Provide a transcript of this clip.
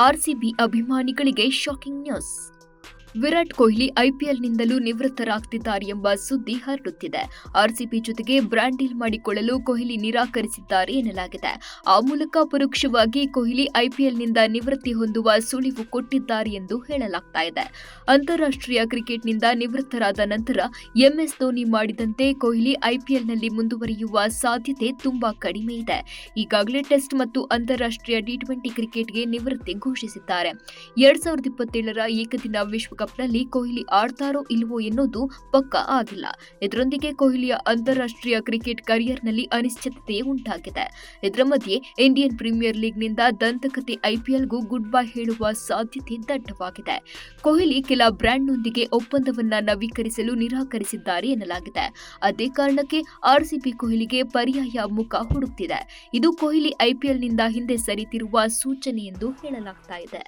RCB ಅಭಿಮಾನಿಗಳಿಗೆ shocking news. Virat Kohli ಐಪಿಎಲ್ನಿಂದಲೂ ನಿವೃತ್ತರಾಗ್ತಿದ್ದಾರೆ ಎಂಬ ಸುದ್ದಿ ಹರಡುತ್ತಿದೆ. ಆರ್ಸಿಬಿ ಜೊತೆಗೆ ಬ್ರಾಂಡ್ ಡೀಲ್ ಮಾಡಿಕೊಳ್ಳಲು ಕೊಹ್ಲಿ ನಿರಾಕರಿಸಿದ್ದಾರೆ ಎನ್ನಲಾಗಿದೆ. ಆ ಮೂಲಕ ಪರೋಕ್ಷವಾಗಿ ಕೊಹ್ಲಿ ಐಪಿಎಲ್ನಿಂದ ನಿವೃತ್ತಿ ಹೊಂದುವ ಸುಳಿವು ಕೊಟ್ಟಿದ್ದಾರೆ ಎಂದು ಹೇಳಲಾಗ್ತಾ ಇದೆ. ಅಂತಾರಾಷ್ಟ್ರೀಯ ಕ್ರಿಕೆಟ್ನಿಂದ ನಿವೃತ್ತರಾದ ನಂತರ ಎಂಎಸ್ ಧೋನಿ ಮಾಡಿದಂತೆ ಕೊಹ್ಲಿ ಐಪಿಎಲ್ನಲ್ಲಿ ಮುಂದುವರಿಯುವ ಸಾಧ್ಯತೆ ತುಂಬಾ ಕಡಿಮೆ ಇದೆ. ಈಗಾಗಲೇ ಟೆಸ್ಟ್ ಮತ್ತು ಅಂತಾರಾಷ್ಟ್ರೀಯ ಟಿ20 ಕ್ರಿಕೆಟ್ಗೆ ನಿವೃತ್ತಿ ಘೋಷಿಸಿದ್ದಾರೆ. 2027ರ ಏಕದಿನ ವಿಶ್ವಕಪ್ನಲ್ಲಿ ಕೊಹ್ಲಿ ಆಡ್ತಾರೋ ಇಲ್ವೋ ಎನ್ನುವುದು ಪಕ್ಕಾ ಆಗಿಲ್ಲ. ಇದರೊಂದಿಗೆ ಕೊಹ್ಲಿಯ ಅಂತಾರಾಷ್ಟ್ರೀಯ ಕ್ರಿಕೆಟ್ ಕರಿಯರ್ನಲ್ಲಿ ಅನಿಶ್ಚಿತತೆ ಉಂಟಾಗಿದೆ. ಇದರ ಮಧ್ಯೆ ಇಂಡಿಯನ್ ಪ್ರೀಮಿಯರ್ ಲೀಗ್ನಿಂದ ದಂತಕತೆ ಐಪಿಎಲ್ಗೂ ಗುಡ್ ಬೈ ಹೇಳುವ ಸಾಧ್ಯತೆ ದಟ್ಟವಾಗಿದೆ. ಕೊಹ್ಲಿ ಕೆಲ ಬ್ರ್ಯಾಂಡ್ನೊಂದಿಗೆ ಒಪ್ಪಂದವನ್ನ ನವೀಕರಿಸಲು ನಿರಾಕರಿಸಿದ್ದಾರೆ ಎನ್ನಲಾಗಿದೆ. ಅದೇ ಕಾರಣಕ್ಕೆ ಆರ್ಸಿಬಿ ಕೊಹ್ಲಿಗೆ ಪರ್ಯಾಯ ಮುಖ ಹುಡುಕ್ತಿದೆ. ಇದು ಕೊಹ್ಲಿ ಐಪಿಎಲ್ನಿಂದ ಹಿಂದೆ ಸರಿತಿರುವ ಸೂಚನೆ ಎಂದು ಹೇಳಲಾಗ್ತಾ ಇದೆ.